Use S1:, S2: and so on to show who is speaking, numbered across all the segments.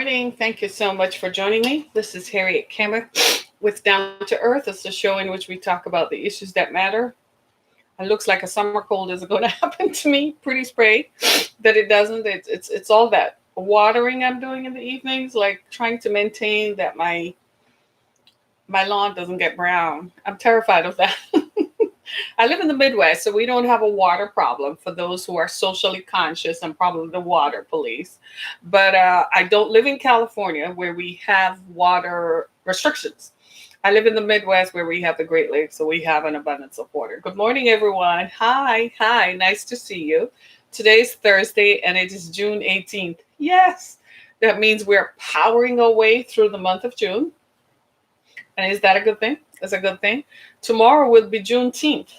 S1: morning. Thank you so much for joining me. This is Harriet Cameron with Down to Earth. It's a show in which we talk about the issues that matter. It looks like a summer cold is going to happen to me. Pretty spray that it doesn't. It's all that watering I'm doing in the evenings, like trying to maintain that my lawn doesn't get brown. I'm terrified of that. I live in the Midwest, so we don't have a water problem for those who are socially conscious and probably the water police. But I don't live in California where we have water restrictions. I live in the Midwest where we have the Great Lakes, so we have an abundance of water. Good morning, everyone. Hi. Nice to see you. Today's Thursday, and it is June 18th. Yes, that means we're powering our way through the month of June. And is that a good thing? That's a good thing. Tomorrow will be Juneteenth,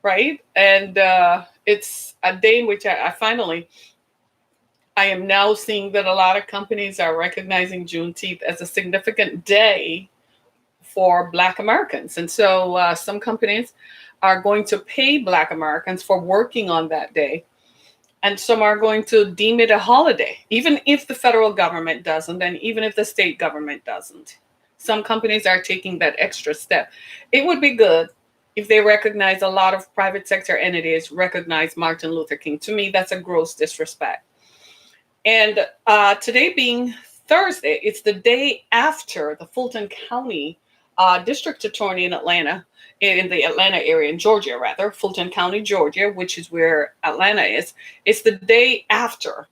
S1: right? And it's a day in which I am now seeing that a lot of companies are recognizing Juneteenth as a significant day for Black Americans. And so some companies are going to pay Black Americans for working on that day. And some are going to deem it a holiday, even if the federal government doesn't, and even if the state government doesn't. Some companies are taking that extra step. It would be good if they recognize a lot of private sector entities recognize Martin Luther King. To me, that's a gross disrespect. And today being Thursday, it's the day after the Fulton County District Attorney in Atlanta, in the Atlanta area, in Georgia rather, Fulton County, Georgia, which is where Atlanta is. It's the day after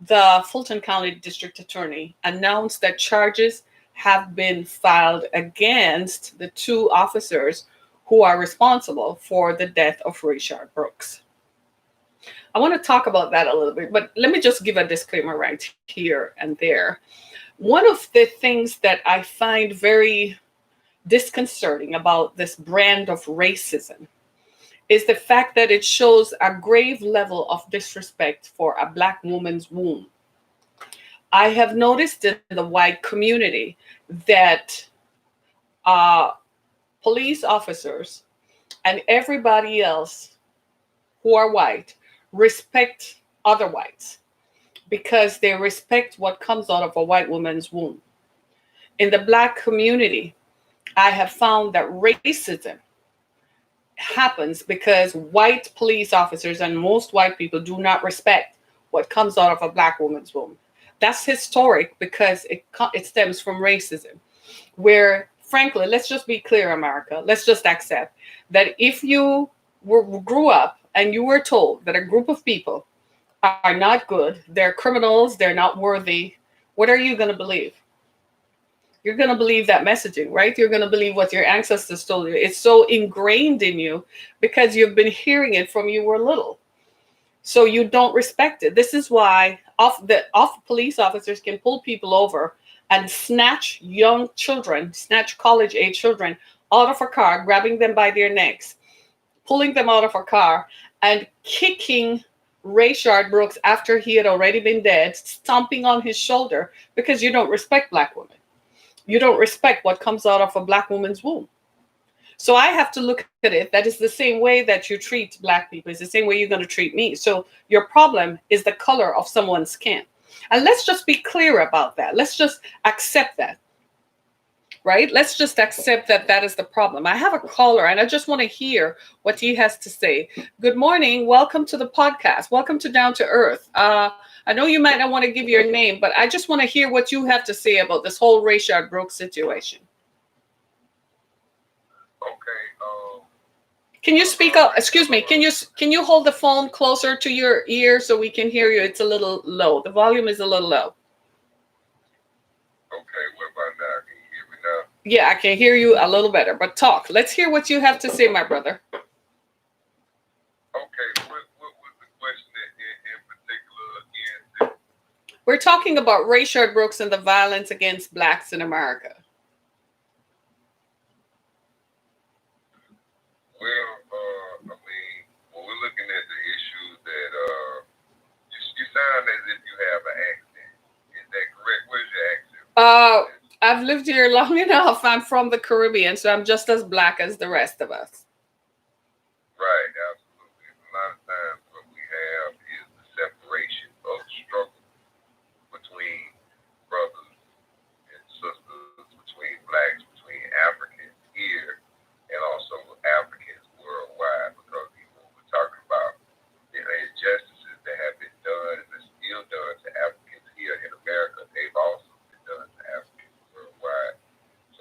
S1: the Fulton County District Attorney announced that charges have been filed against the two officers who are responsible for the death of Rayshard Brooks. I want to talk about that a little bit, but let me just give a disclaimer right here and there. One of the things that I find very disconcerting about this brand of racism is the fact that it shows a grave level of disrespect for a Black woman's womb. I have noticed in the white community that uh, police officers and everybody else who are white respect other whites because they respect what comes out of a white woman's womb. In the Black community, I have found that racism happens because white police officers and most white people do not respect what comes out of a Black woman's womb. That's historic because it stems from racism, where, frankly, let's just be clear, America. Let's just accept that if you grew up and you were told that a group of people are not good, they're criminals, they're not worthy, what are you going to believe? You're going to believe that messaging, right? You're going to believe what your ancestors told you. It's so ingrained in you because you've been hearing it from you were little. So you don't respect it. This is why off police officers can pull people over and snatch young children, snatch college age children out of a car, grabbing them by their necks, pulling them out of a car, and kicking Rayshard Brooks after he had already been dead, stomping on his shoulder because you don't respect Black women. You don't respect what comes out of a Black woman's womb. So I have to look at it. That is the same way that you treat Black people. It's the same way you're going to treat me. So your problem is the color of someone's skin. And let's just be clear about that. Let's just accept that. Right? Let's just accept that that is the problem. I have a caller and I just want to hear what he has to say. Good morning. Welcome to the podcast. Welcome to Down to Earth. I know you might not want to give your name, but I just want to hear what you have to say about this whole Rayshard Brooks situation.
S2: Okay.
S1: Can you speak up? Excuse me. Can you hold the phone closer to your ear so we can hear you? It's a little low. The volume is a little low.
S2: Okay. What about now? Can you hear me now?
S1: Yeah, I can hear you a little better, but talk. Let's hear what you have to say, my brother.
S2: Okay. What was the question in particular again?
S1: We're talking about Rayshard Brooks and the violence against Blacks in America.
S2: Well, I mean, when we're looking at the issue that you sound as if you have an accent. Is that correct? Where's your accent?
S1: I've lived here long enough. I'm from the Caribbean, so I'm just as Black as the rest of us.
S2: Right. Absolutely. A lot of times what we have is the separation of struggle between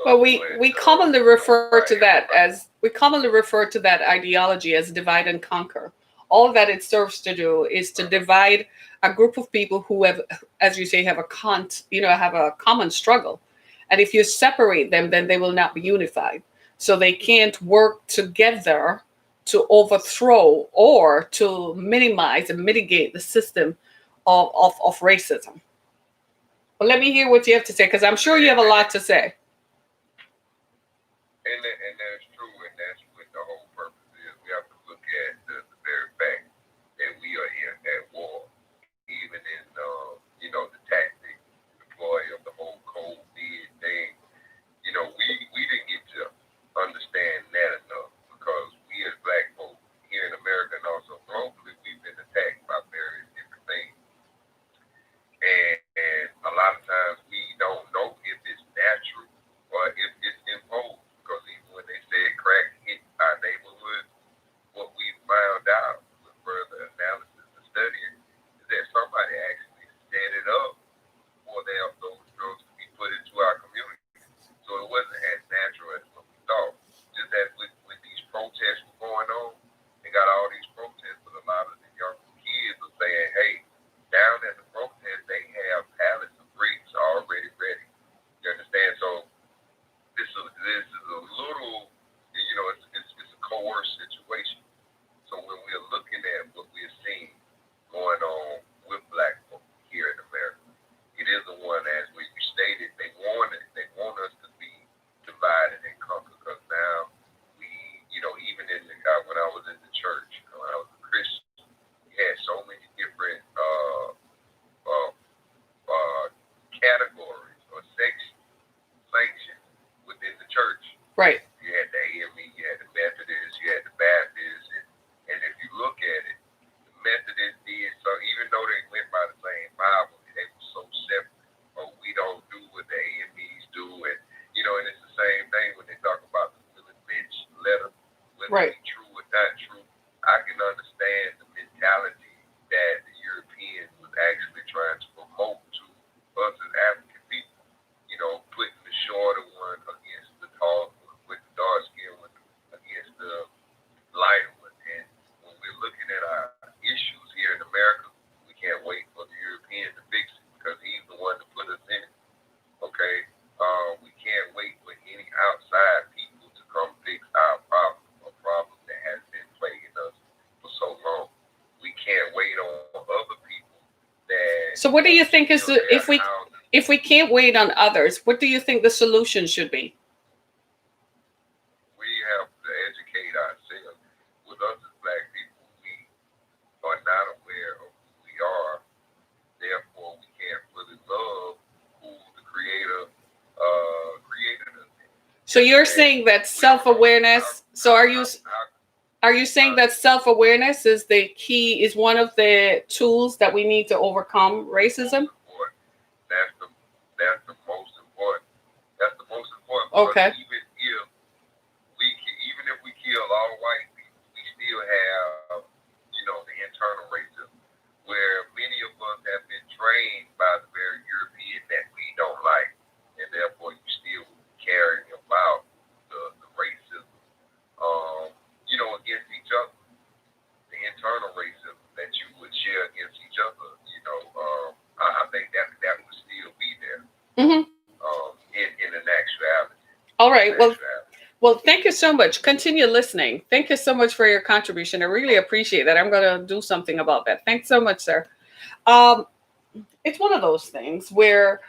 S1: Well, we commonly refer to that as we commonly refer to that ideology as divide and conquer. All that it serves to do is to divide a group of people who have, as you say, have a common struggle. And if you separate them, then they will not be unified. So they can't work together to overthrow or to minimize and mitigate the system of racism. Well, let me hear what you have to say, because I'm sure you have a lot to say.
S2: And that's true, and that's what the whole purpose is. We have to look at the very fact that we are in at war, even in the tactic deploy of the whole COVID thing. We didn't get to understand that enough because we as black folk here in America and also globally, we've been attacked by various different things. And a lot of times we don't know if it's natural or if it's imposed. Because even when they said crack hit our neighborhood, what we found out with further analysis and studying is that somebody actually set it up for those drugs to be put into our community. So it wasn't as natural as what we thought. Just as when these protests were going on, they got all these protests, but a lot of the young kids were saying, hey, down at the protest, they have pallets of bricks already ready. You understand? So this is a little, it's a coerced situation. So when we're looking at what we're seeing going on with black folk here in America, it is the one, as we stated, they want us to be divided and conquered. Because now we, even when I was in the church, when I was a Christian, we had so many different categories or sanctions within the church.
S1: Right.
S2: You had the AME, you had the Methodists, you had the Baptists, and if you look at it, the Methodists did so, even though they went by the same Bible, they were so separate. Or we don't do what the AMEs do, and and it's the same thing when they talk about the Willie Lynch letter, whether it's true or not true. I can understand the mentality that the Europeans was actually trying to promote to us as African people. Putting the shorter one against the tall one, with the dark skin one against the lighter one. And when we're looking at our issues here in America, we can't wait for the European to fix it because he's the one to put us in it. Okay? We can't wait for any outside people to come fix our problem, a problem that has been plaguing us for so long. We can't wait on other people that.
S1: So what do you think is if we can't wait on others, what do you think the solution should be?
S2: We have to educate ourselves. With us as black people, we are not aware of who we are. Therefore, we can't really love who the Creator created us.
S1: So you're saying that self-awareness. So are you saying that self-awareness is the key, is one of the tools that we need to overcome racism?
S2: That's the most important. That's the most important.
S1: Okay.
S2: Even if we kill all white people, we still have, the internal racism, where many of us have been trained by the very European that we don't like, and therefore you still carrying about the racism, against each other, the internal racism that you would share against each other. I think that would still be there.
S1: Mm-hmm.
S2: In an actuality.
S1: All right. Well, thank you so much. Continue listening. Thank you so much for your contribution. I really appreciate that. I'm going to do something about that. Thanks so much, sir. It's one of those things where,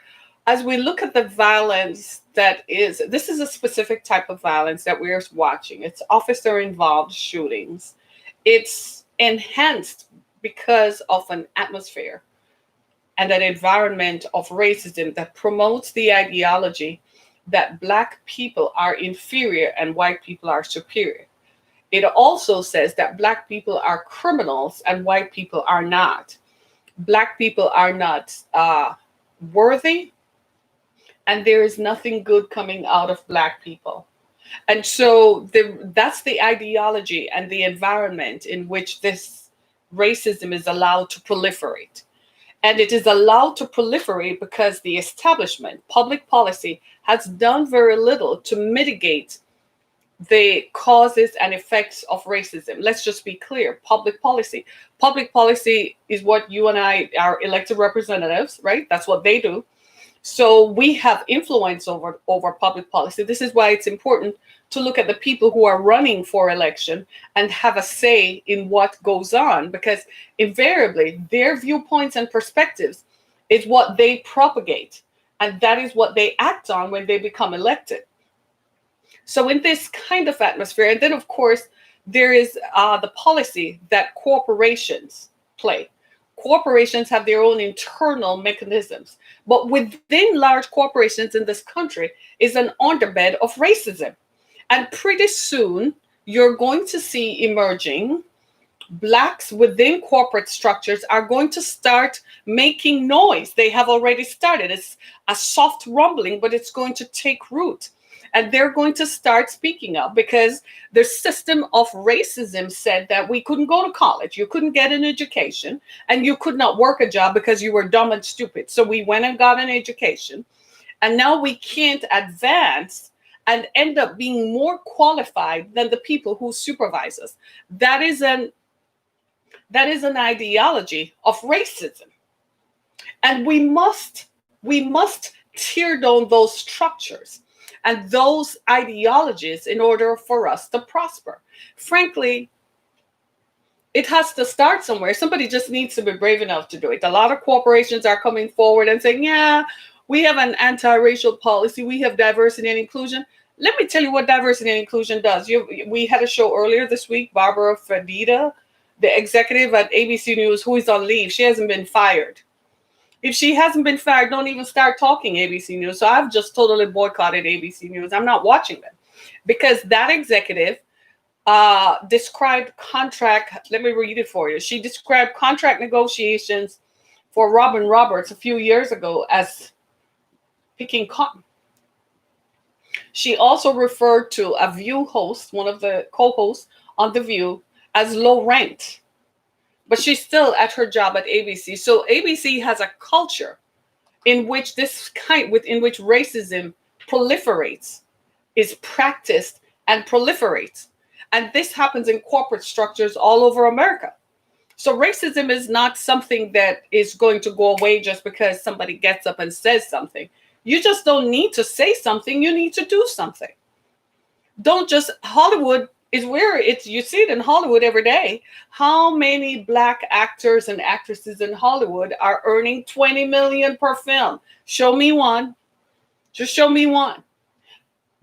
S1: as we look at the violence this is a specific type of violence that we're watching. It's officer-involved shootings. It's enhanced because of an atmosphere and an environment of racism that promotes the ideology that Black people are inferior and white people are superior. It also says that Black people are criminals and white people are not. Black people are not worthy, and there is nothing good coming out of Black people. And so that's the ideology and the environment in which this racism is allowed to proliferate. And it is allowed to proliferate because the establishment, public policy, has done very little to mitigate the causes and effects of racism. Let's just be clear. Public policy. Public policy is what you and I are elected representatives, right? That's what they do. So we have influence over public policy. This is why it's important to look at the people who are running for election and have a say in what goes on, because invariably their viewpoints and perspectives is what they propagate, and that is what they act on when they become elected. So in this kind of atmosphere, and then of course there is the policy that corporations play. Corporations have their own internal mechanisms, but within large corporations in this country is an underbed of racism. And pretty soon you're going to see emerging blacks within corporate structures are going to start making noise. They have already started. It's a soft rumbling, but it's going to take root. And they're going to start speaking up because the system of racism said that we couldn't go to college, you couldn't get an education, and you could not work a job because you were dumb and stupid. So we went and got an education, and now we can't advance and end up being more qualified than the people who supervise us. That is an ideology of racism. And we must tear down those structures and those ideologies in order for us to prosper. Frankly, it has to start somewhere. Somebody just needs to be brave enough to do it. A lot of corporations are coming forward and saying, yeah, we have an anti-racial policy. We have diversity and inclusion. Let me tell you what diversity and inclusion does. We had a show earlier this week, Barbara Fedida, the executive at ABC News, who is on leave. She hasn't been fired. If she hasn't been fired, don't even start talking ABC News. So I've just totally boycotted ABC News. I'm not watching them because that executive described contract. Let me read it for you. She described contract negotiations for Robin Roberts a few years ago as picking cotton. She also referred to a View host, one of the co-hosts on The View, as low ranked. But she's still at her job at ABC. So ABC has a culture in which in which racism proliferates, is practiced and proliferates. And this happens in corporate structures all over America. So racism is not something that is going to go away just because somebody gets up and says something. You just don't need to say something. You need to do something. Don't just, Hollywood is where you see it in Hollywood every day. How many black actors and actresses in Hollywood are earning $20 million per film? Show me one. Just show me one.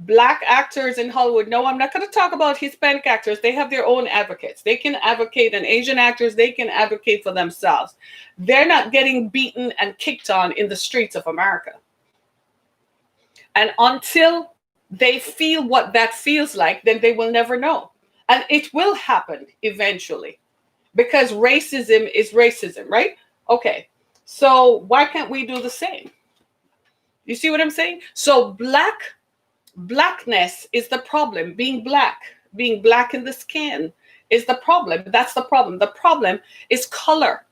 S1: Black actors in Hollywood. No, I'm not going to talk about Hispanic actors. They have their own advocates. They can advocate, and Asian actors, they can advocate for themselves. They're not getting beaten and kicked on in the streets of America. And until they feel what that feels like, then they will never know. And it will happen eventually because racism is racism, right? Okay, so why can't we do the same? You see what I'm saying? So blackness is the problem. Being black in the skin is the problem. That's the problem. The problem is color.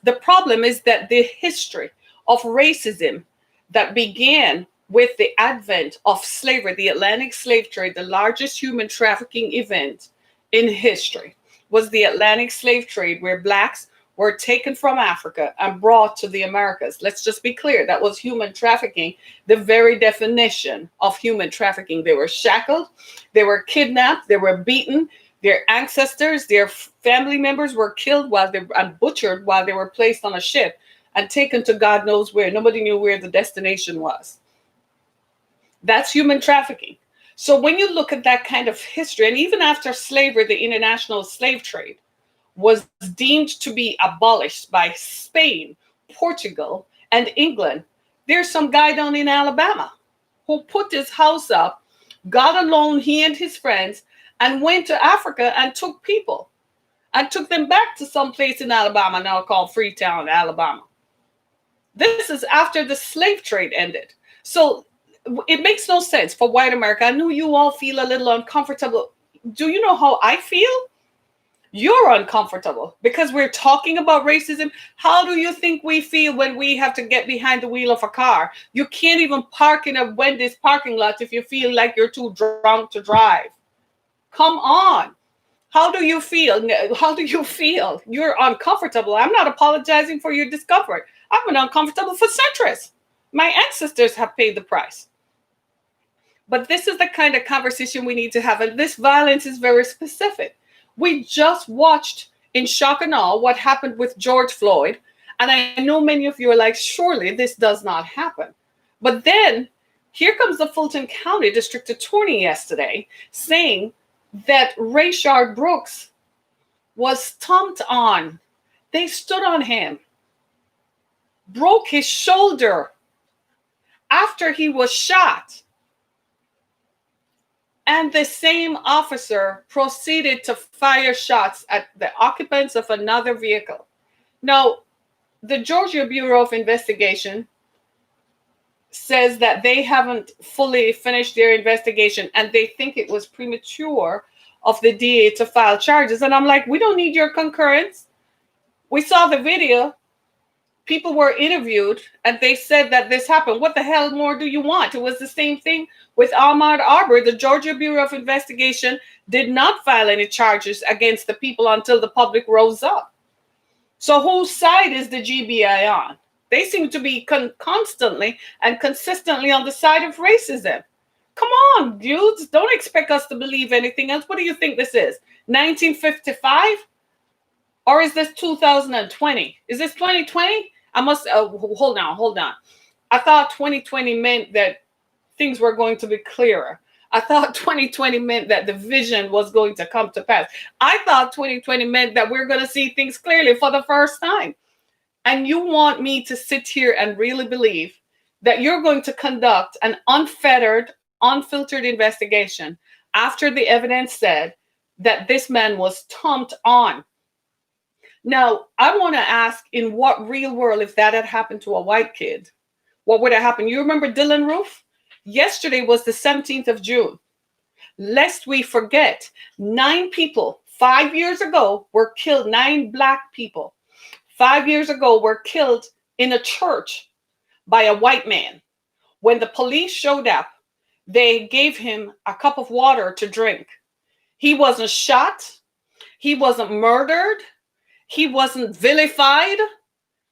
S1: The problem is that the history of racism that began with the advent of slavery, the Atlantic slave trade, the largest human trafficking event in history was the Atlantic slave trade, where blacks were taken from Africa and brought to the Americas. Let's just be clear, that was human trafficking, the very definition of human trafficking. They were shackled, they were kidnapped, they were beaten, their ancestors, their family members were killed and butchered while they were placed on a ship and taken to God knows where. Nobody knew where the destination was. That's human trafficking. So when you look at that kind of history, and even after slavery, the international slave trade was deemed to be abolished by Spain, Portugal, and England, there's some guy down in Alabama who put his house up, got a loan, he and his friends, and went to Africa and took people and took them back to some place in Alabama now called Freetown, Alabama. This is after the slave trade ended. So it makes no sense for white America. I know you all feel a little uncomfortable. Do you know how I feel? You're uncomfortable because we're talking about racism. How do you think we feel when we have to get behind the wheel of a car? You can't even park in a Wendy's parking lot if you feel like you're too drunk to drive. Come on. How do you feel? How do you feel? You're uncomfortable. I'm not apologizing for your discomfort. I've been uncomfortable for centuries. My ancestors have paid the price. But this is the kind of conversation we need to have. And this violence is very specific. We just watched in shock and awe what happened with George Floyd. And I know many of you are like, surely this does not happen. But then here comes the Fulton County District Attorney yesterday saying that Rayshard Brooks was stomped on. They stood on him, broke his shoulder after he was shot. And the same officer proceeded to fire shots at the occupants of another vehicle. Now, the Georgia Bureau of Investigation says that they haven't fully finished their investigation and they think it was premature of the DA to file charges. And I'm like, we don't need your concurrence. We saw the video. People were interviewed and they said that this happened. What the hell more do you want? It was the same thing with Ahmaud Arbery. The Georgia Bureau of Investigation did not file any charges against the people until the public rose up. So whose side is the GBI on? They seem to be constantly and consistently on the side of racism. Come on, dudes. Don't expect us to believe anything else. What do you think this is? 1955? Or is this 2020? Is this 2020? I must, hold on. I thought 2020 meant that things were going to be clearer. I thought 2020 meant that the vision was going to come to pass. I thought 2020 meant that we're going to see things clearly for the first time. And you want me to sit here and really believe that you're going to conduct an unfettered, unfiltered investigation after the evidence said that this man was stomped on. Now, I want to ask, in what real world, if that had happened to a white kid, what would have happened? You remember Dylan Roof? Yesterday was the 17th of June. Lest we forget, 9 people 5 years ago were killed. 9 black people 5 years ago were killed in a church by a white man. When the police showed up, they gave him a cup of water to drink. He wasn't shot. He wasn't murdered. He wasn't vilified.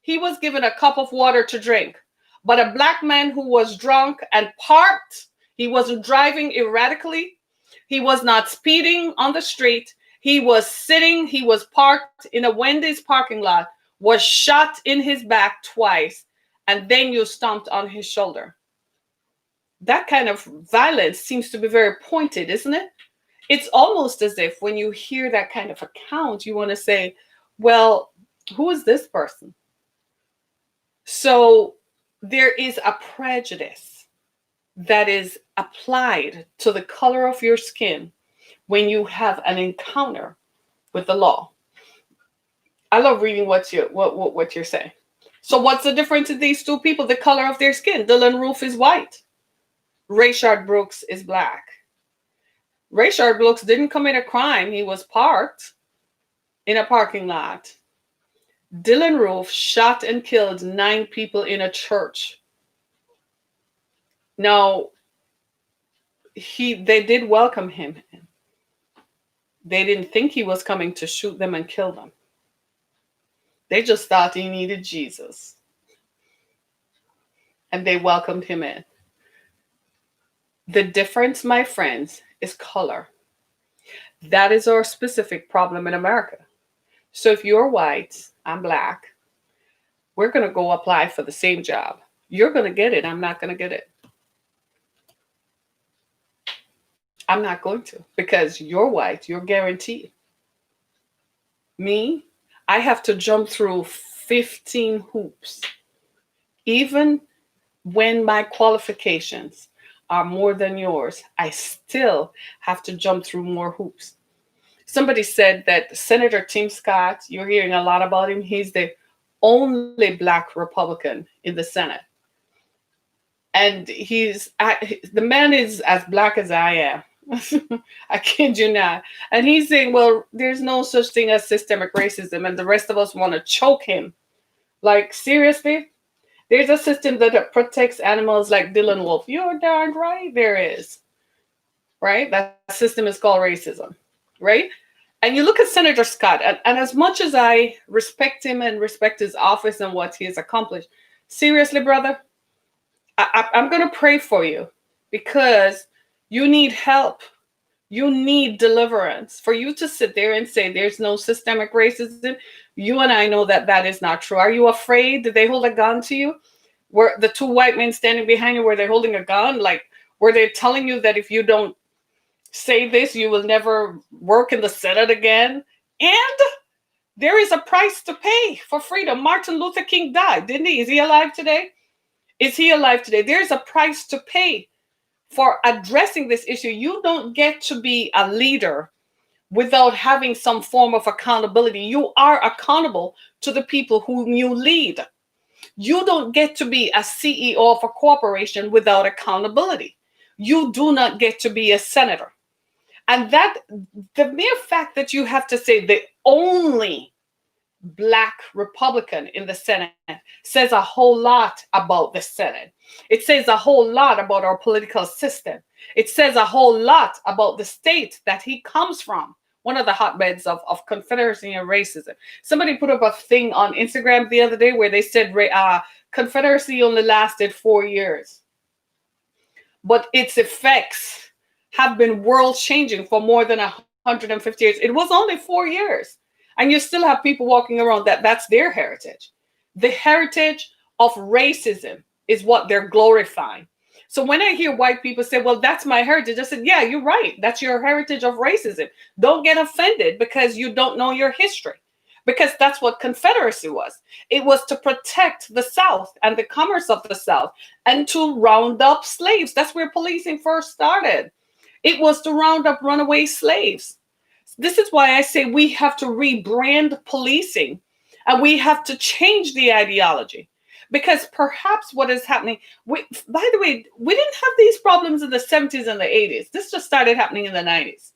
S1: He was given a cup of water to drink. But a black man who was drunk and parked, he wasn't driving erratically. He was not speeding on the street. He was sitting, he was parked in a Wendy's parking lot, was shot in his back twice, and then you stomped on his shoulder. That kind of violence seems to be very pointed, isn't it? It's almost as if when you hear that kind of account, you want to say, well, who is this person? So there is a prejudice that is applied to the color of your skin when you have an encounter with the law. I love reading what you're saying. So what's the difference in these two people? The color of their skin. Dylan Roof is white. Rayshard Brooks is black. Rayshard Brooks didn't commit a crime. He was parked in a parking lot. Dylan Roof shot and killed 9 people in a church. Now, they did welcome him. They didn't think he was coming to shoot them and kill them. They just thought he needed Jesus. And they welcomed him in. The difference, my friends, is color. That is our specific problem in America. So if you're white, I'm black, we're going to go apply for the same job. You're going to get it. I'm not going to get it. I'm not going to, because you're white, you're guaranteed. Me, I have to jump through 15 hoops. Even when my qualifications are more than yours, I still have to jump through more hoops. Somebody said that Senator Tim Scott, you're hearing a lot about him, he's the only black Republican in the Senate. And the man is as black as I am. I kid you not. And he's saying, well, there's no such thing as systemic racism. And the rest of us want to choke him. Like, seriously? There's a system that protects animals like Dylan Wolf. You're darn right there is. Right? That system is called racism. Right? And you look at Senator Scott, and as much as I respect him and respect his office and what he has accomplished, seriously, brother, I'm going to pray for you because you need help. You need deliverance. For you to sit there and say there's no systemic racism, you and I know that that is not true. Are you afraid? Did they hold a gun to you? Were the two white men standing behind you, were they holding a gun? Like, were they telling you that if you don't say this, you will never work in the Senate again? And there is a price to pay for freedom. Martin Luther King died, didn't he? Is he alive today? Is he alive today? There's a price to pay for addressing this issue. You don't get to be a leader without having some form of accountability. You are accountable to the people whom you lead. You don't get to be a CEO of a corporation without accountability. You do not get to be a senator. And that, the mere fact that you have to say the only Black Republican in the Senate says a whole lot about the Senate. It says a whole lot about our political system. It says a whole lot about the state that he comes from, one of the hotbeds of Confederacy and racism. Somebody put up a thing on Instagram the other day where they said Confederacy only lasted 4 years, but its effects have been world changing for more than 150 years. It was only 4 years. And you still have people walking around that's their heritage. The heritage of racism is what they're glorifying. So when I hear white people say, well, that's my heritage, I said, yeah, you're right. That's your heritage of racism. Don't get offended because you don't know your history. Because that's what Confederacy was. It was to protect the South and the commerce of the South and to round up slaves. That's where policing first started. It was to round up runaway slaves. This is why I say we have to rebrand policing and we have to change the ideology, because perhaps what is happening, by the way, we didn't have these problems in the 70s and the 80s. This just started happening in the 90s.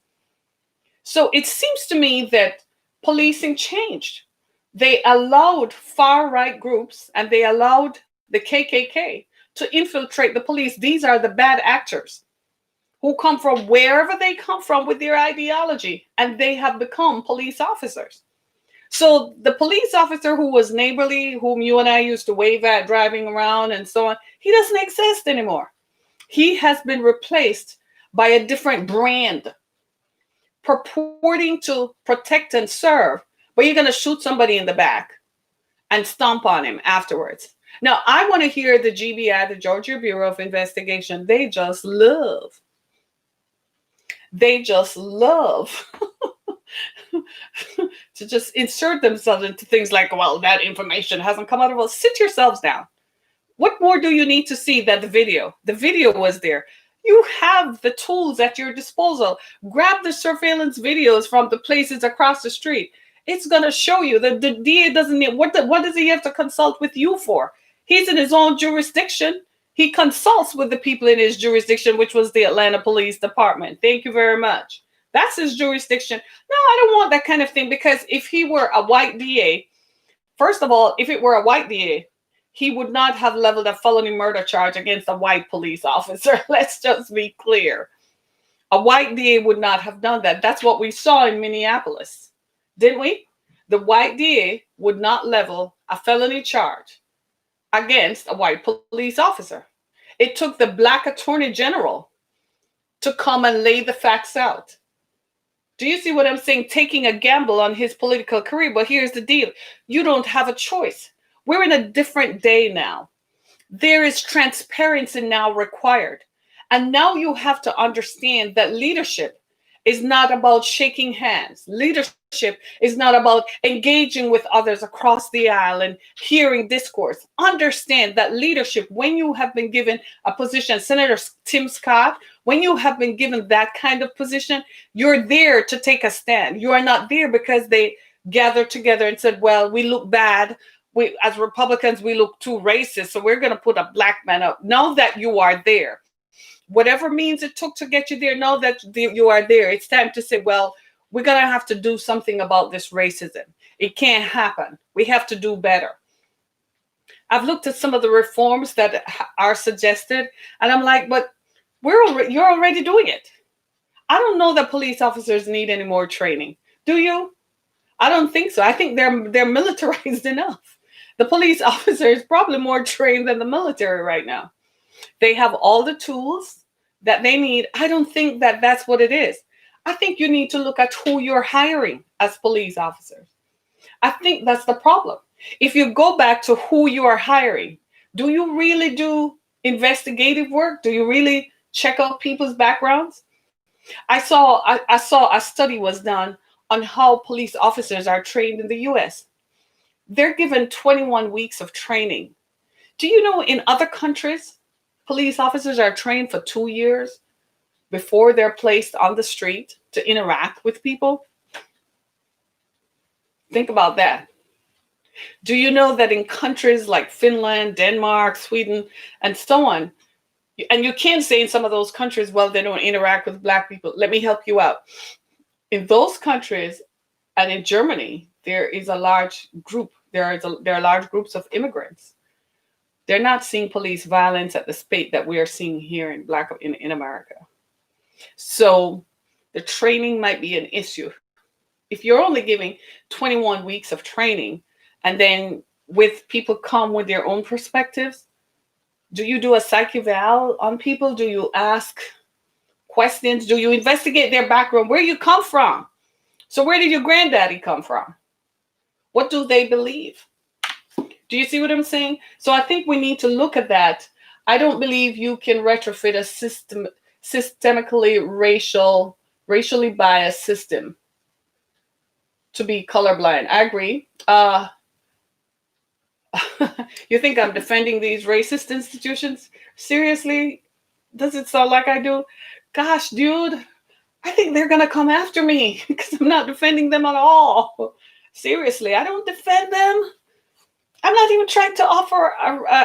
S1: So it seems to me that policing changed. They allowed far right groups and they allowed the KKK to infiltrate the police. These are the bad actors who come from wherever they come from with their ideology, and they have become police officers. So the police officer who was neighborly, whom you and I used to wave at driving around and so on, he doesn't exist anymore. He has been replaced by a different brand purporting to protect and serve, but you're going to shoot somebody in the back and stomp on him afterwards. Now, I want to hear the GBI, the Georgia Bureau of Investigation. They just love to just insert themselves into things like, well, that information hasn't come out of us. Sit yourselves down. What more do you need to see than the video? The video was there. You have the tools at your disposal. Grab the surveillance videos from the places across the street. It's going to show you that the DA doesn't need, what does he have to consult with you for? He's in his own jurisdiction. He consults with the people in his jurisdiction, which was the Atlanta Police Department. Thank you very much. That's his jurisdiction. No, I don't want that kind of thing, because if he were a white DA, first of all, if it were a white DA, he would not have leveled a felony murder charge against a white police officer. Let's just be clear. A white DA would not have done that. That's what we saw in Minneapolis, didn't we? The white DA would not level a felony charge against a white police officer. It took the Black Attorney General to come and lay the facts out. Do you see what I'm saying? Taking a gamble on his political career. But here's the deal. You don't have a choice. We're in a different day now. There is transparency now required. And now you have to understand that leadership is not about shaking hands. Leadership is not about engaging with others across the aisle and hearing discourse. Understand that leadership, when you have been given a position, Senator Tim Scott, when you have been given that kind of position, you're there to take a stand. You are not there because they gathered together and said, well, we look bad. We, as Republicans, we look too racist, so we're going to put a black man up. Now that you are there, Whatever means it took to get you there, know that you are there. It's time to say, well, we're going to have to do something about this racism. It can't happen. We have to do better. I've looked at some of the reforms that are suggested, and I'm like, but you're already doing it. I don't know that police officers need any more training. Do you? I don't think so. I think they're militarized enough. The police officer is probably more trained than the military right now. They have all the tools that they need. I don't think that that's what it is. I think you need to look at who you're hiring as police officers. I think that's the problem. If you go back to who you are hiring, do you really do investigative work? Do you really check out people's backgrounds? I saw a study was done on how police officers are trained in the US. They're given 21 weeks of training. Do you know in other countries, police officers are trained for 2 years before they're placed on the street to interact with people? Think about that. Do you know that in countries like Finland, Denmark, Sweden, and so on, and you can say in some of those countries, well, they don't interact with Black people. Let me help you out. In those countries and in Germany, there is a large group. There are large groups of immigrants. They're not seeing police violence at the rate that we are seeing here in America. So the training might be an issue. If you're only giving 21 weeks of training, and then with people come with their own perspectives, do you do a psych eval on people? Do you ask questions? Do you investigate their background? Where you come from? So where did your granddaddy come from? What do they believe? Do you see what I'm saying? So I think we need to look at that. I don't believe you can retrofit a systemically racially biased system to be colorblind. I agree. You think I'm defending these racist institutions? Seriously? Does it sound like I do? Gosh, dude, I think they're going to come after me because I'm not defending them at all. Seriously, I don't defend them. I'm not even trying to offer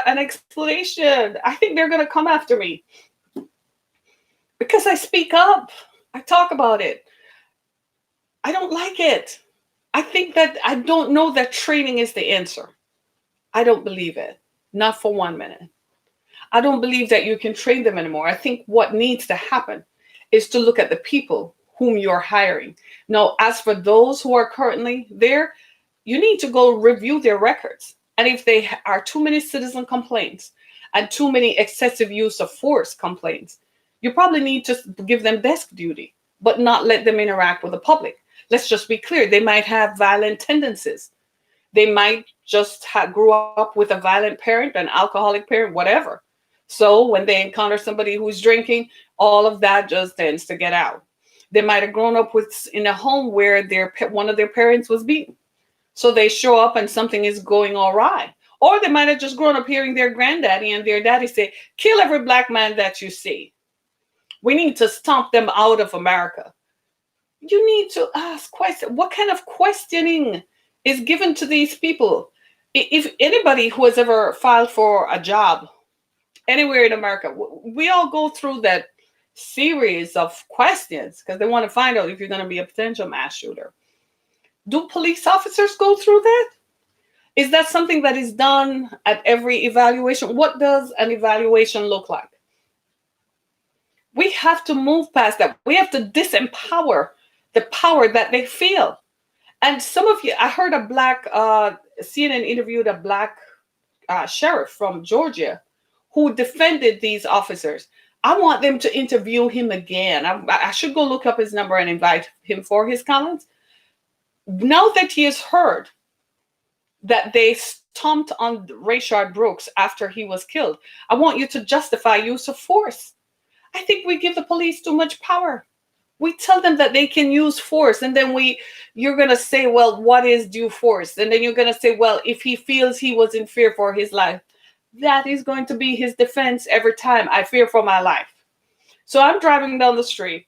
S1: an explanation. I think they're going to come after me because I speak up. I talk about it. I don't like it. I don't know that training is the answer. I don't believe it. Not for 1 minute. I don't believe that you can train them anymore. I think what needs to happen is to look at the people whom you're hiring. Now, as for those who are currently there, you need to go review their records. And if they are too many citizen complaints and too many excessive use of force complaints, you probably need to give them desk duty, but not let them interact with the public. Let's just be clear. They might have violent tendencies. They might just grew up with a violent parent, an alcoholic parent, whatever. So when they encounter somebody who's drinking, all of that just tends to get out. They might have grown up in a home where one of their parents was beaten. So they show up and something is going awry. Or they might have just grown up hearing their granddaddy and their daddy say, kill every Black man that you see. We need to stomp them out of America. You need to ask questions. What kind of questioning is given to these people? If anybody who has ever filed for a job anywhere in America, we all go through that series of questions because they want to find out if you're going to be a potential mass shooter. Do police officers go through that? Is that something that is done at every evaluation? What does an evaluation look like? We have to move past that. We have to disempower the power that they feel. And some of you, I heard a Black, CNN interviewed a Black sheriff from Georgia who defended these officers. I want them to interview him again. I should go look up his number and invite him for his comments. Now that he has heard that they stomped on Rayshard Brooks after he was killed, I want you to justify use of force. I think we give the police too much power. We tell them that they can use force, and then you're going to say, well, what is due force? And then you're going to say, well, if he feels he was in fear for his life, that is going to be his defense every time. I fear for my life. So I'm driving down the street.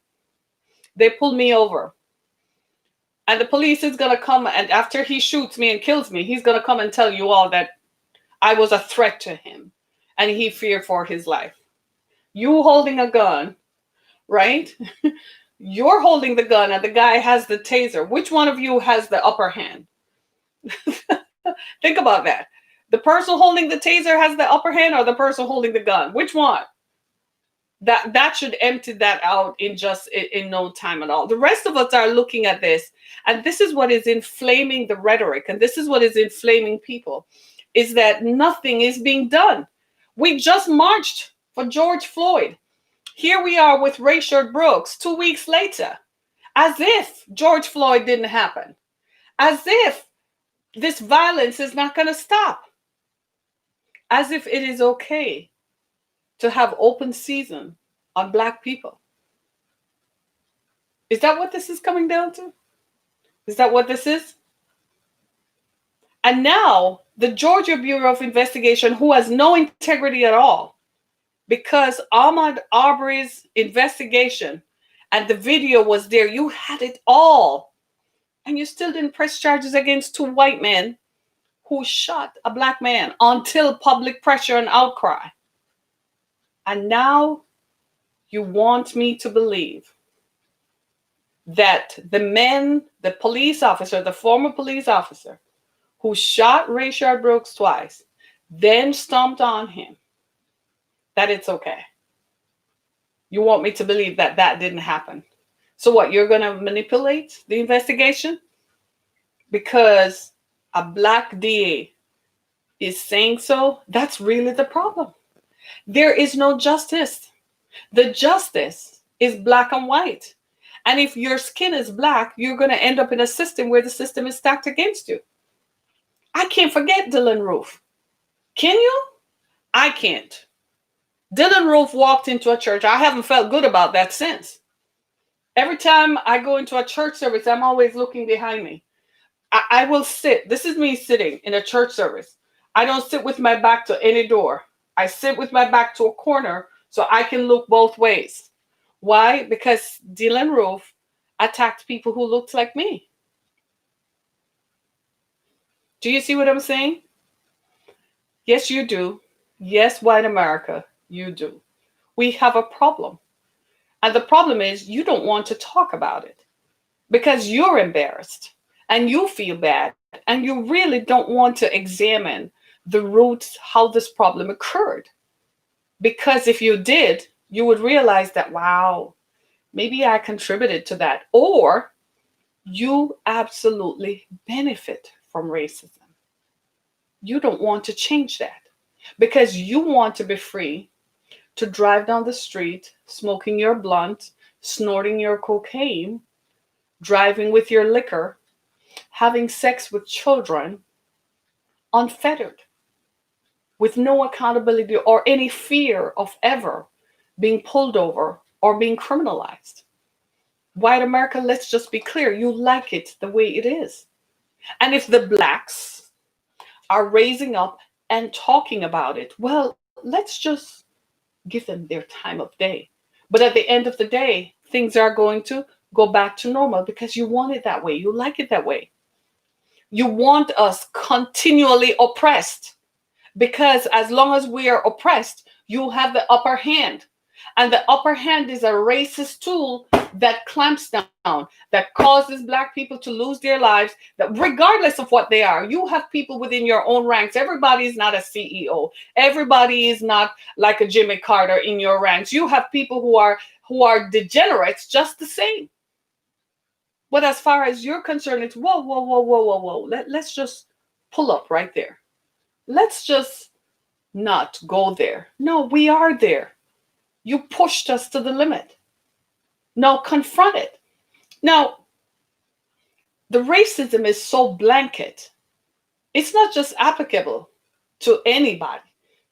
S1: They pull me over. And the police is going to come, and after he shoots me and kills me, he's going to come and tell you all that I was a threat to him and he feared for his life. You holding a gun, right? You're holding the gun and the guy has the taser. Which one of you has the upper hand? Think about that. The person holding the taser has the upper hand or the person holding the gun? Which one? That should empty that out in no time at all. The rest of us are looking at this, and this is what is inflaming the rhetoric, and this is what is inflaming people, is that nothing is being done. We just marched for George Floyd. Here we are with Rayshard Brooks 2 weeks later, as if George Floyd didn't happen, as if this violence is not going to stop, as if it is okay to have open season on Black people. Is that what this is coming down to? Is that what this is? And now the Georgia Bureau of Investigation, who has no integrity at all, because Ahmaud Arbery's investigation and the video was there, you had it all, and you still didn't press charges against 2 white men who shot a Black man until public pressure and outcry. And now you want me to believe that the police officer, the former police officer who shot Rayshard Brooks twice, then stomped on him, that it's okay. You want me to believe that that didn't happen. So what, you're going to manipulate the investigation? Because a Black DA is saying so? That's really the problem. There is no justice. The justice is black and white. And if your skin is Black, you're going to end up in a system where the system is stacked against you. I can't forget Dylan Roof. Can you? I can't. Dylan Roof walked into a church. I haven't felt good about that since. Every time I go into a church service, I'm always looking behind me. I will sit. This is me sitting in a church service. I don't sit with my back to any door. I sit with my back to a corner so I can look both ways. Why? Because Dylan Roof attacked people who looked like me. Do you see what I'm saying? Yes, you do. Yes, white America, you do. We have a problem. And the problem is you don't want to talk about it because you're embarrassed and you feel bad and you really don't want to examine the roots, how this problem occurred. Because if you did, you would realize that, wow, maybe I contributed to that. Or you absolutely benefit from racism. You don't want to change that because you want to be free to drive down the street, smoking your blunt, snorting your cocaine, driving with your liquor, having sex with children, unfettered, with no accountability or any fear of ever being pulled over or being criminalized. White America, let's just be clear, you like it the way it is. And if the Blacks are raising up and talking about it, well, let's just give them their time of day. But at the end of the day, things are going to go back to normal because you want it that way. You like it that way. You want us continually oppressed because as long as we are oppressed, you have the upper hand. And the upper hand is a racist tool that clamps down, that causes Black people to lose their lives, that regardless of what they are. You have people within your own ranks. Everybody is not a CEO. Everybody is not like a Jimmy Carter in your ranks. You have people who are degenerates just the same. But as far as you're concerned, it's whoa, whoa, whoa, whoa, whoa, whoa. Let's just pull up right there. Let's just not go there. No, we are there. You pushed us to the limit. Now confront it. Now, the racism is so blanket. It's not just applicable to anybody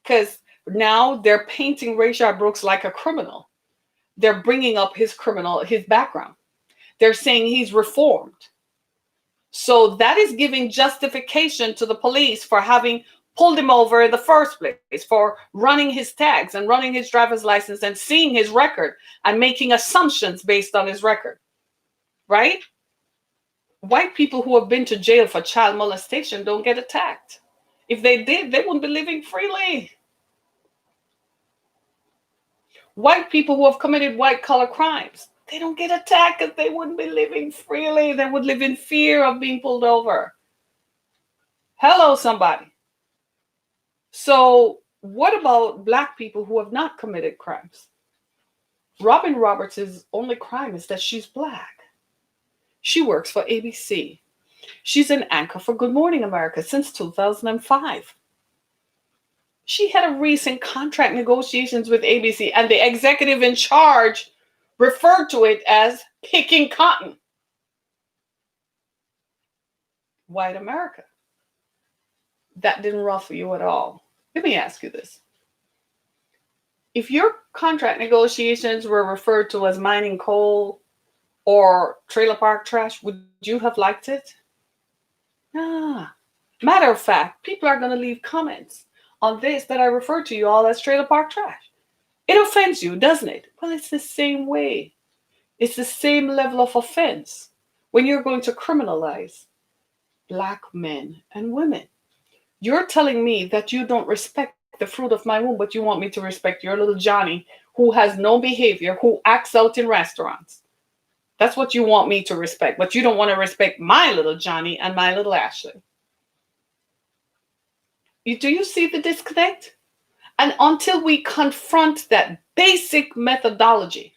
S1: because now they're painting Rayshard Brooks like a criminal. They're bringing up his background. They're saying he's reformed. So that is giving justification to the police for having pulled him over in the first place, for running his tags and running his driver's license and seeing his record and making assumptions based on his record, right? White people who have been to jail for child molestation don't get attacked. If they did, they wouldn't be living freely. White people who have committed white collar crimes, they don't get attacked because they wouldn't be living freely. They would live in fear of being pulled over. Hello, somebody. So, what about black people who have not committed crimes? Robin Roberts' only crime is that she's black. She works for ABC. She's an anchor for Good Morning America since 2005. She had a recent contract negotiations with ABC, and the executive in charge referred to it as picking cotton. White America. That didn't ruffle you at all. Let me ask you this. If your contract negotiations were referred to as mining coal or trailer park trash, would you have liked it? Nah. Matter of fact, people are going to leave comments on this that I refer to you all as trailer park trash. It offends you, doesn't it? Well, it's the same way. It's the same level of offense when you're going to criminalize black men and women. You're telling me that you don't respect the fruit of my womb, but you want me to respect your little Johnny who has no behavior, who acts out in restaurants. That's what you want me to respect, but you don't want to respect my little Johnny and my little Ashley. Do you see the disconnect? And until we confront that basic methodology,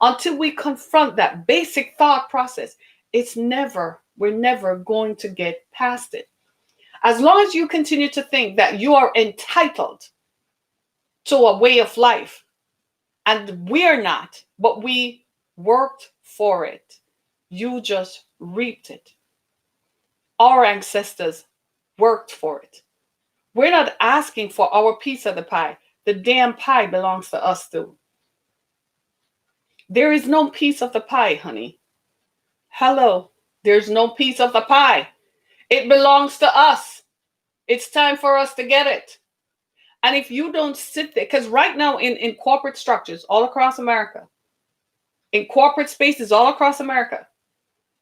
S1: until we confront that basic thought process, we're never going to get past it. As long as you continue to think that you are entitled to a way of life, and we're not, but we worked for it, you just reaped it. Our ancestors worked for it. We're not asking for our piece of the pie. The damn pie belongs to us too. There is no piece of the pie, honey. Hello, there's no piece of the pie. It belongs to us. It's time for us to get it. And if you don't sit there, because right now in corporate structures all across America, in corporate spaces all across America,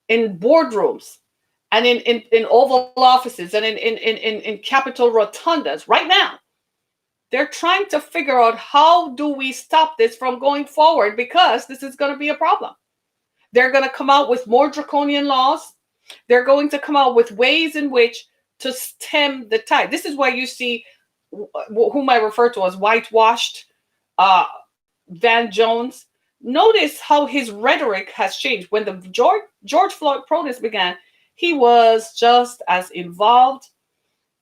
S1: in boardrooms, and in Oval Offices, and in Capitol rotundas, right now, they're trying to figure out how do we stop this from going forward, because this is going to be a problem. They're going to come out with more draconian laws. They're going to come out with ways in which to stem the tide. This is why you see whom I refer to as whitewashed Van Jones. Notice how his rhetoric has changed. When the George Floyd protest began, he was just as involved.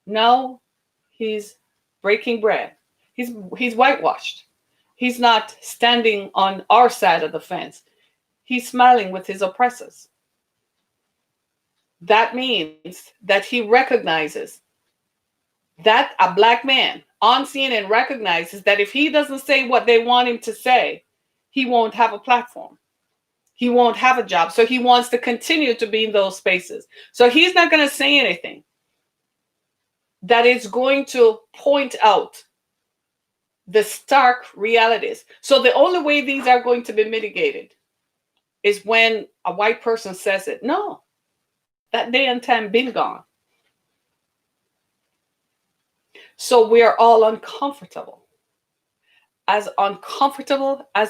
S1: Now he's breaking bread. He's whitewashed. He's not standing on our side of the fence. He's smiling with his oppressors. That means that he recognizes that a black man on CNN recognizes that if he doesn't say what they want him to say, he won't have a platform. He won't have a job. So he wants to continue to be in those spaces. So he's not going to say anything that is going to point out the stark realities. So the only way these are going to be mitigated is when a white person says it. No, that day and time been gone. So we are all uncomfortable as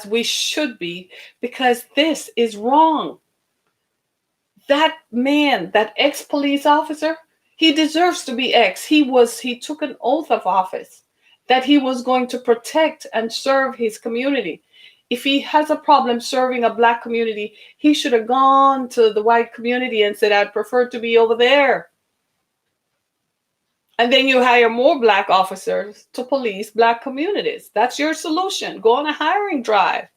S1: we should be, because this is wrong. That man, that ex-police officer, he deserves to be ex. He took an oath of office that he was going to protect and serve his community. If he has a problem serving a black community, he should have gone to the white community and said, I'd prefer to be over there. And then you hire more black officers to police black communities. That's your solution. Go on a hiring drive.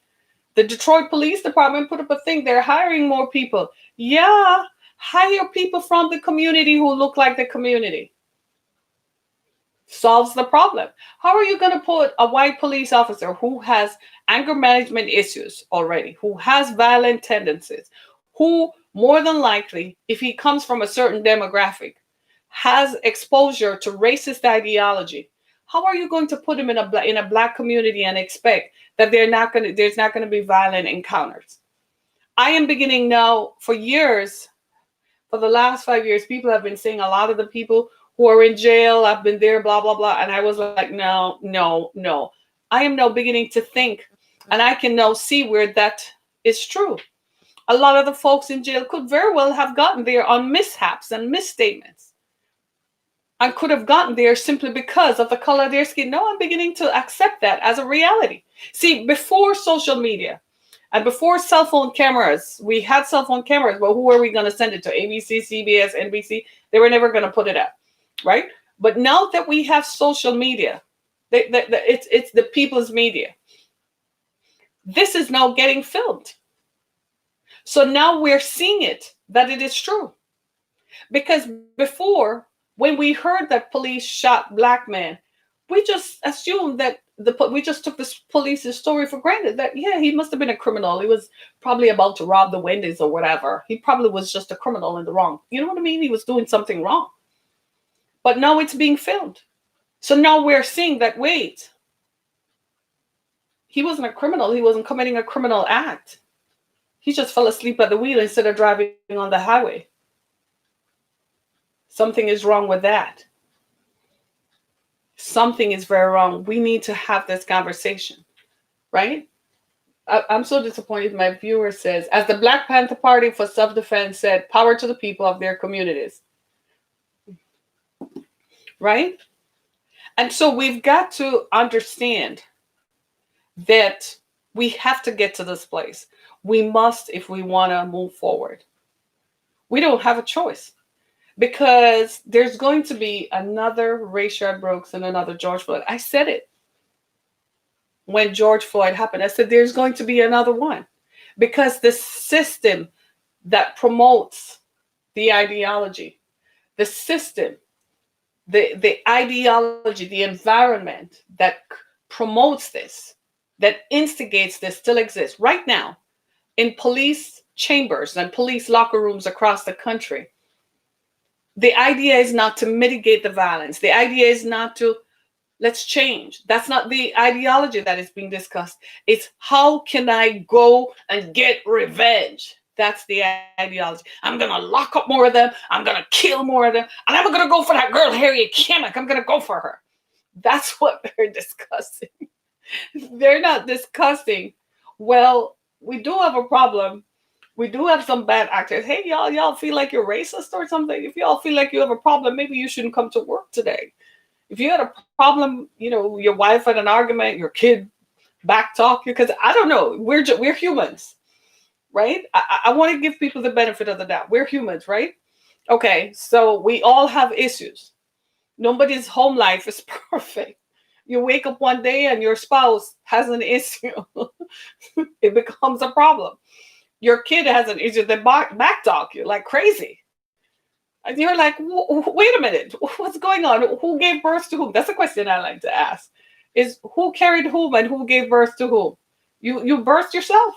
S1: The Detroit Police Department put up a thing. They're hiring more people. Yeah, hire people from the community who look like the community. Solves the problem. How are you going to put a white police officer who has anger management issues already, who has violent tendencies, who more than likely, if he comes from a certain demographic, has exposure to racist ideology? How are you going to put him in a black community and expect that there's not going to be violent encounters? I am beginning now. For the last 5 years, people have been saying a lot of the people who are in jail, I've been there, blah, blah, blah. And I was like, no. I am now beginning to think And I can now see where that is true. A lot of the folks in jail could very well have gotten there on mishaps and misstatements, and could have gotten there simply because of the color of their skin. No, I'm beginning to accept that as a reality. See, before social media and before cell phone cameras, we had cell phone cameras, but who were we going to send it to? ABC, CBS, NBC? They were never going to put it up, right? But now that we have social media, it's the people's media. This is now getting filmed. So now we're seeing it, that it is true. Because before, when we heard that police shot black men, we just assumed that we just took this police's story for granted, that, yeah, he must have been a criminal. He was probably about to rob the Wendy's or whatever. He probably was just a criminal in the wrong. You know what I mean? He was doing something wrong. But now it's being filmed. So now we're seeing that, wait, he wasn't a criminal. He wasn't committing a criminal act. He just fell asleep at the wheel instead of driving on the highway. Something is wrong with that. Something is very wrong. We need to have this conversation, right? I'm so disappointed. My viewer says, as the Black Panther Party for Self-Defense said, power to the people of their communities. Right? And so we've got to understand that we have to get to this place. We must, if we want to move forward. We don't have a choice, because there's going to be another Rayshard Brooks and another George Floyd. I said it when George Floyd happened. I said there's going to be another one, because the system that promotes the ideology, the system, the ideology, the environment that promotes this, that instigates this, still exists right now in police chambers and police locker rooms across the country. The idea is not to mitigate the violence. The idea is not to, let's change. That's not the ideology that is being discussed. It's, how can I go and get revenge? That's the ideology. I'm going to lock up more of them. I'm going to kill more of them. And I'm going to go for that girl, Harriet Kimmick. I'm going to go for her. That's what they're discussing. They're not discussing, well, we do have a problem. We do have some bad actors. Hey, y'all feel like you're racist or something? If y'all feel like you have a problem, maybe you shouldn't come to work today. If you had a problem, your wife had an argument, your kid backtalk you, because I don't know, we're humans, right? I want to give people the benefit of the doubt. We're humans, right? Okay, so we all have issues. Nobody's home life is perfect. You wake up one day and your spouse has an issue. It becomes a problem. Your kid has an issue, they backtalk you like crazy. And you're like, wait a minute, what's going on? Who gave birth to whom? That's a question I like to ask. Is who carried whom and who gave birth to whom? You birthed yourself?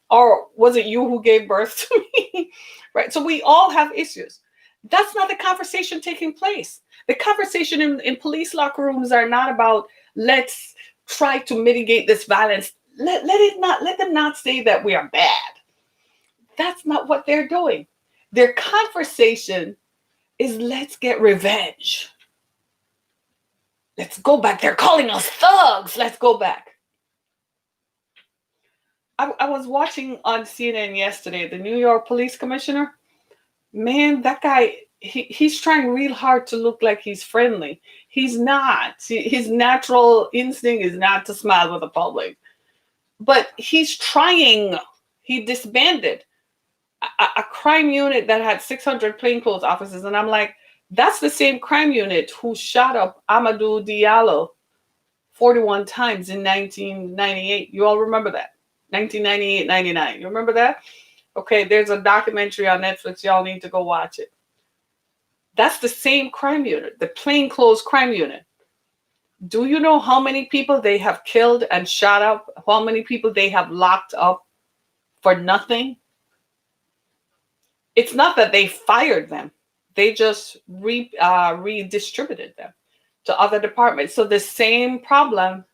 S1: Or was it you who gave birth to me? Right? So we all have issues. That's not the conversation taking place. The conversation in police locker rooms are not about, let's try to mitigate this violence. Let them not say that we are bad. That's not what they're doing. Their conversation is, let's get revenge. Let's go back. They're calling us thugs. Let's go back. I was watching on CNN yesterday, the New York police commissioner. Man, that guy, he's trying real hard to look like he's friendly. He's not. His natural instinct is not to smile with the public. But he's trying. He disbanded a crime unit that had 600 plainclothes officers. And I'm like, that's the same crime unit who shot up Amadou Diallo 41 times in 1998. You all remember that? 1998, 99. You remember that? Okay, there's a documentary on Netflix. Y'all need to go watch it. That's the same crime unit, the plainclothes crime unit. Do you know how many people they have killed and shot up? How many people they have locked up for nothing? It's not that they fired them. They just redistributed them to other departments. So the same problem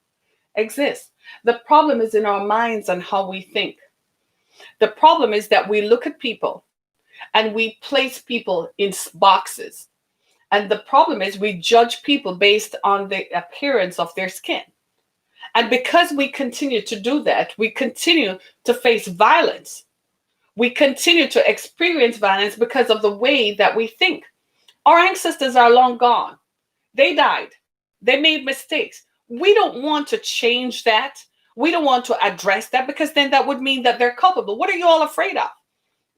S1: exists. The problem is in our minds and how we think. The problem is that we look at people and we place people in boxes. And the problem is we judge people based on the appearance of their skin. And because we continue to do that, we continue to face violence. We continue to experience violence because of the way that we think. Our ancestors are long gone. They died. They made mistakes. We don't want to change that. We don't want to address that because then that would mean that they're culpable. What are you all afraid of?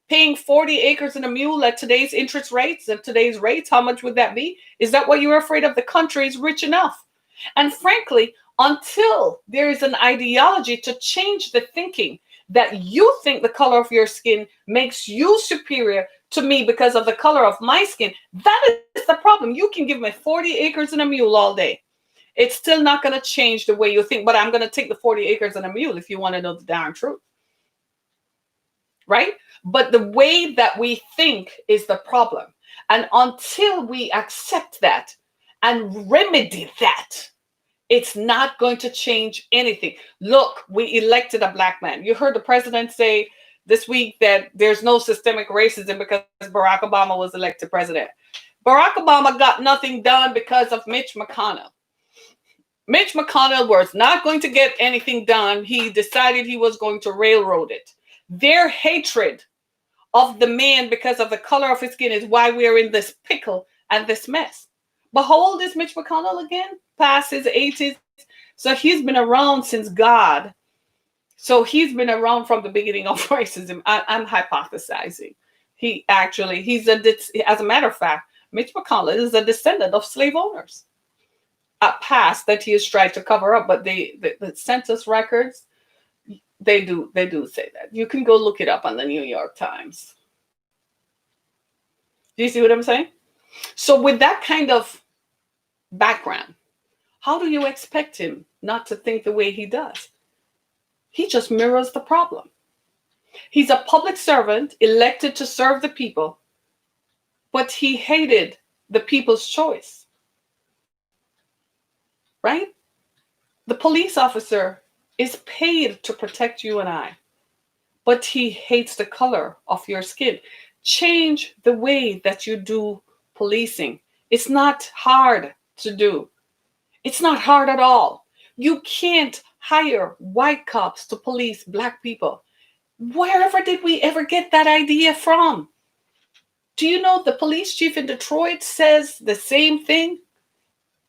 S1: Paying 40 acres and a mule at today's interest rates, at today's rates, how much would that be? Is that what you're afraid of? The country is rich enough. And frankly, until there is an ideology to change the thinking that you think the color of your skin makes you superior to me because of the color of my skin, that is the problem. You can give me 40 acres and a mule all day. It's still not going to change the way you think, but I'm going to take the 40 acres and a mule if you want to know the darn truth. Right? But the way that we think is the problem. And until we accept that and remedy that, it's not going to change anything. Look, we elected a black man. You heard the president say this week that there's no systemic racism because Barack Obama was elected president. Barack Obama got nothing done because of Mitch McConnell. Mitch McConnell was not going to get anything done. He decided he was going to railroad it. Their hatred of the man because of the color of his skin is why we're in this pickle and this mess. But how old is Mitch McConnell again? Past his 80s. So he's been around since God. So he's been around from the beginning of racism. I'm hypothesizing. As a matter of fact, Mitch McConnell is a descendant of slave owners. A past that he has tried to cover up, but the census records, they do say that. You can go look it up on the New York Times. Do you see what I'm saying? So with that kind of background, how do you expect him not to think the way he does? He just mirrors the problem. He's a public servant elected to serve the people, but he hated the people's choice. Right? The police officer is paid to protect you and I, but he hates the color of your skin. Change the way that you do policing. It's not hard to do. It's not hard at all. You can't hire white cops to police black people. Wherever did we ever get that idea from? Do you know the police chief in Detroit says the same thing?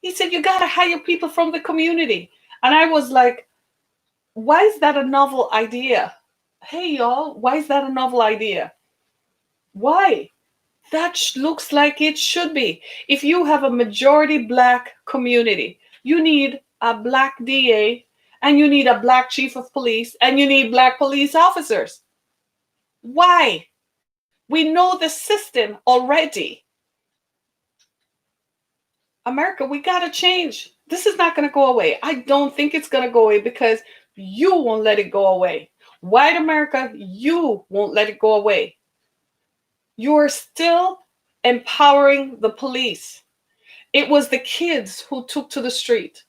S1: He said, you got to hire people from the community. And I was like, why is that a novel idea? Hey, y'all, why is that a novel idea? Why? That looks like it should be. If you have a majority black community, you need a black DA, and you need a black chief of police, and you need black police officers. Why? We know the system already. America, we got to change. This is not going to go away. I don't think it's going to go away because you won't let it go away. White America, you won't let it go away. You are still empowering the police. It was the kids who took to the street.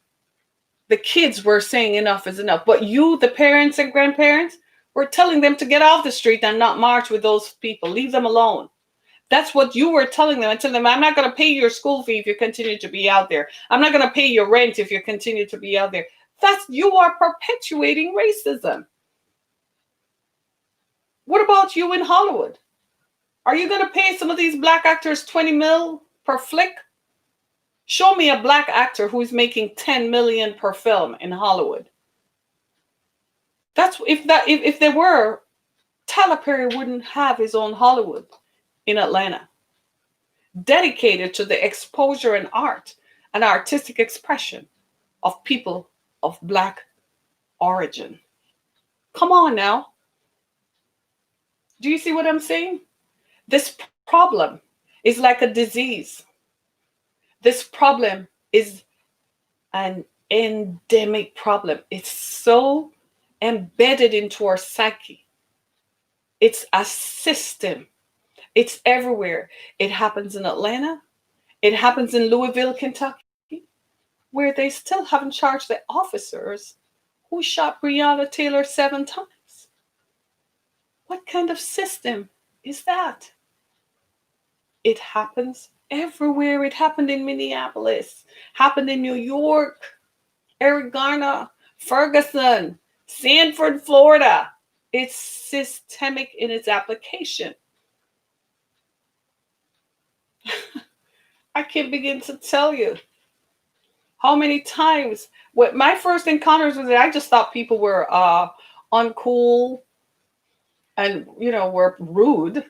S1: The kids were saying enough is enough. But you, the parents and grandparents, were telling them to get off the street and not march with those people. Leave them alone. That's what you were telling them. And telling them, I'm not going to pay your school fee if you continue to be out there. I'm not going to pay your rent if you continue to be out there. You are perpetuating racism. What about you in Hollywood? Are you going to pay some of these black actors 20 mil per flick? Show me a black actor who's making 10 million per film in Hollywood. If there were, Tyler Perry wouldn't have his own Hollywood in Atlanta, dedicated to the exposure and art and artistic expression of people of black origin. Come on now. Do you see what I'm saying? This problem is like a disease. This problem is an endemic problem. It's so embedded into our psyche. It's a system. It's everywhere. It happens in Atlanta. It happens in Louisville, Kentucky, where they still haven't charged the officers who shot Breonna Taylor 7 times. What kind of system is that? It happens everywhere. It happened in Minneapolis, happened in New York. Eric Garner Ferguson, Sanford, Florida. It's systemic in its application. I can't begin to tell you how many times what my first encounters with it, I just thought people were uncool and were rude.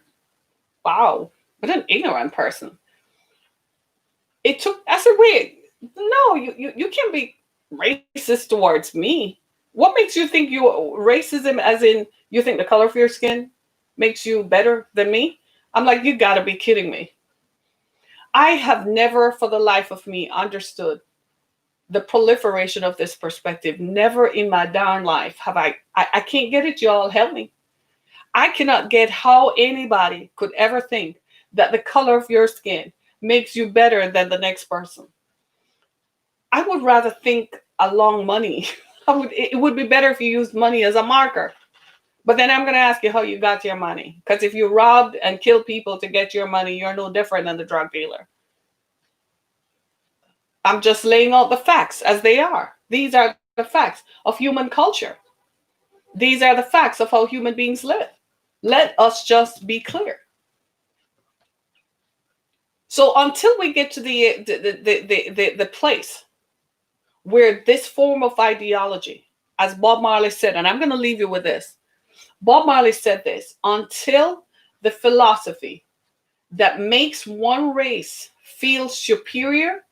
S1: Wow. But an ignorant person. It took I said, wait, no, you can't be racist towards me. What makes you think you racism as in you think the color of your skin makes you better than me? I'm like, you gotta be kidding me. I have never for the life of me understood the proliferation of this perspective. Never in my darn life have I can't get it, y'all. Help me. I cannot get how anybody could ever think that the color of your skin makes you better than the next person. I would rather think along money. It would be better if you used money as a marker. But then I'm going to ask you how you got your money. Because if you robbed and killed people to get your money, you're no different than the drug dealer. I'm just laying out the facts as they are. These are the facts of human culture. These are the facts of how human beings live. Let us just be clear. So until we get to the place where this form of ideology, as Bob Marley said, and I'm going to leave you with this. Bob Marley said this, until the philosophy that makes one race feel superior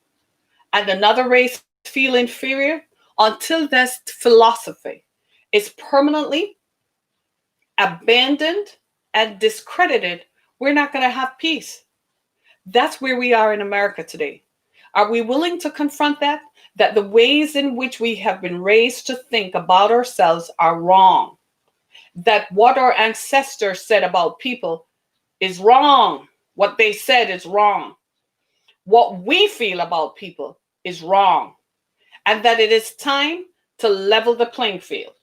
S1: and another race feel inferior, until that philosophy is permanently abandoned and discredited, we're not going to have peace. That's where we are in America today. Are we willing to confront that? That the ways in which we have been raised to think about ourselves are wrong. That what our ancestors said about people is wrong. What they said is wrong. What we feel about people is wrong. And that it is time to level the playing field.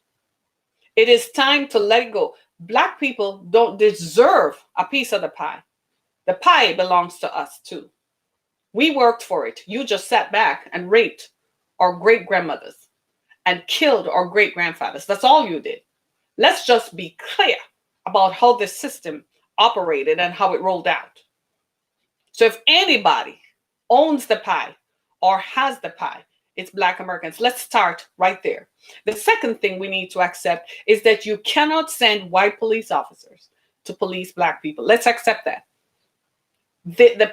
S1: It is time to let it go. Black people don't deserve a piece of the pie. The pie belongs to us too. We worked for it. You just sat back and raped our great grandmothers and killed our great grandfathers. That's all you did. Let's just be clear about how this system operated and how it rolled out. So if anybody owns the pie or has the pie, it's Black Americans. Let's start right there. The second thing we need to accept is that you cannot send white police officers to police Black people. Let's accept that.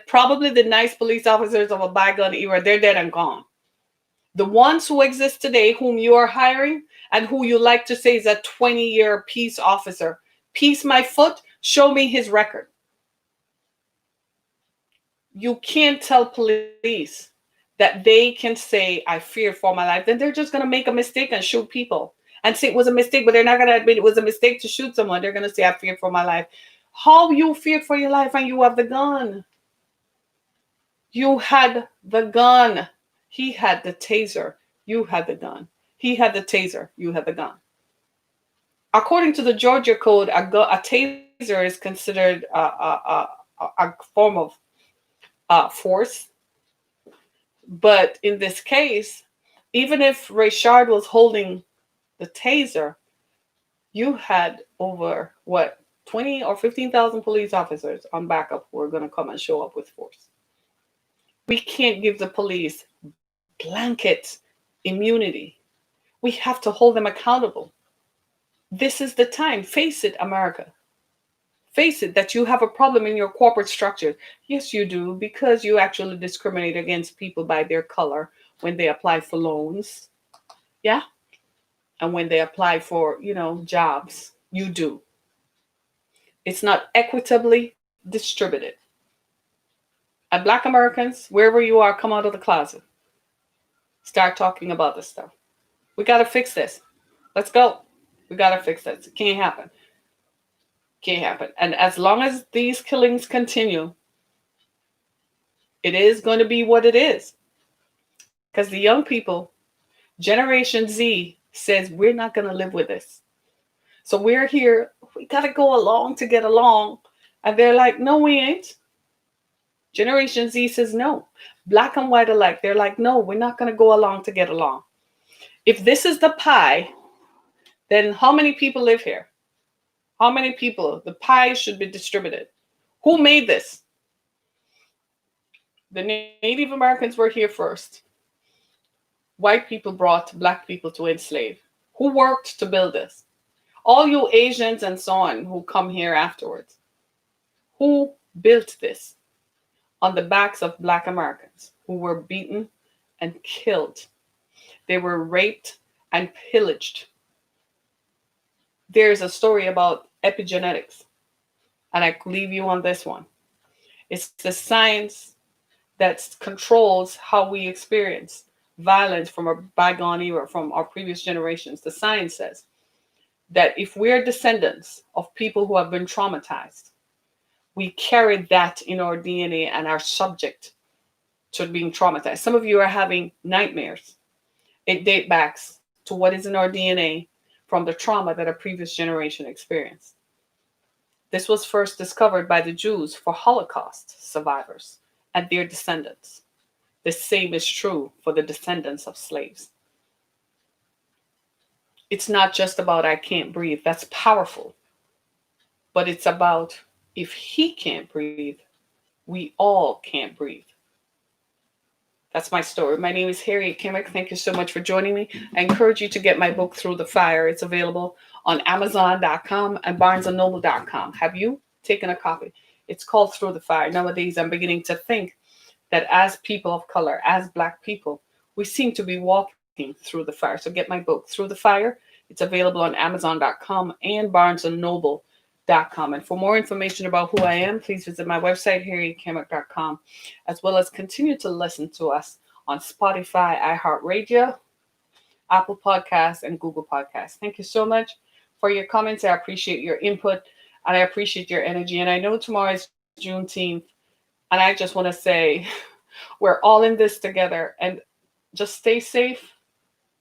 S1: Probably the nice police officers of a bygone era, they're dead and gone. The ones who exist today, whom you are hiring and who you like to say is a 20-year peace officer, peace my foot, show me his record. You can't tell police that they can say, I feared for my life. Then they're just going to make a mistake and shoot people and say it was a mistake, but they're not going to admit it was a mistake to shoot someone. They're going to say, I feared for my life. How you feared for your life and you have the gun? You had the gun. He had the taser. You had the gun. He had the taser. You had the gun. According to the Georgia Code, a taser is considered a form of force. But in this case, even if Rayshard was holding the taser, you had over 20 or 15,000 police officers on backup who are going to come and show up with force. We can't give the police blanket immunity. We have to hold them accountable. This is the time. Face it, America. Face it that you have a problem in your corporate structure. Yes, you do, because you actually discriminate against people by their color when they apply for loans. Yeah. And when they apply for, jobs, you do. It's not equitably distributed. And Black Americans, wherever you are, come out of the closet. Start talking about this stuff. We got to fix this. Let's go. We got to fix this. It can't happen. Can't happen. And as long as these killings continue, it is going to be what it is. Because the young people, Generation Z, says we're not going to live with this. So we're here. We got to go along to get along. And they're like, no, we ain't. Generation Z says no. Black and white alike. They're like, no, we're not going to go along to get along. If this is the pie, then how many people live here? How many people? The pie should be distributed. Who made this? The Native Americans were here first. White people brought black people to enslave. Who worked to build this? All you Asians and so on who come here afterwards. Who built this? On the backs of black Americans who were beaten and killed. They were raped and pillaged. There's a story about epigenetics, and I leave you on this one. It's the science that controls how we experience violence from a bygone era, from our previous generations. The science says that if we're descendants of people who have been traumatized, we carry that in our DNA and are subject to being traumatized. Some of you are having nightmares. It dates back to what is in our DNA from the trauma that a previous generation experienced. This was first discovered by the Jews for Holocaust survivors and their descendants. The same is true for the descendants of slaves. It's not just about I can't breathe. That's powerful. But it's about if he can't breathe, we all can't breathe. That's my story. My name is Harriet Kimmick. Thank you so much for joining me. I encourage you to get my book, Through the Fire. It's available on Amazon.com and BarnesandNoble.com. Have you taken a copy? It's called Through the Fire. Nowadays, I'm beginning to think that as people of color, as Black people, we seem to be walking through the fire. So get my book, Through the Fire. It's available on Amazon.com and BarnesandNoble.com. And for more information about who I am, please visit my website, harrietkimmick.com, as well as continue to listen to us on Spotify, iHeartRadio, Apple Podcasts, and Google Podcasts. Thank you so much for your comments. I appreciate your input, and I appreciate your energy. And I know tomorrow is Juneteenth, and I just want to say we're all in this together, and just stay safe.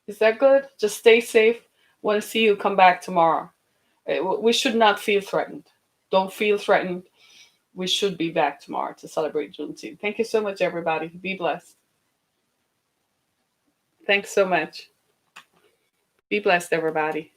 S1: Is that good? Just stay safe. Want to see you come back tomorrow. We should not feel threatened. Don't feel threatened. We should be back tomorrow to celebrate Juneteenth. Thank you so much, everybody. Be blessed. Thanks so much. Be blessed, everybody.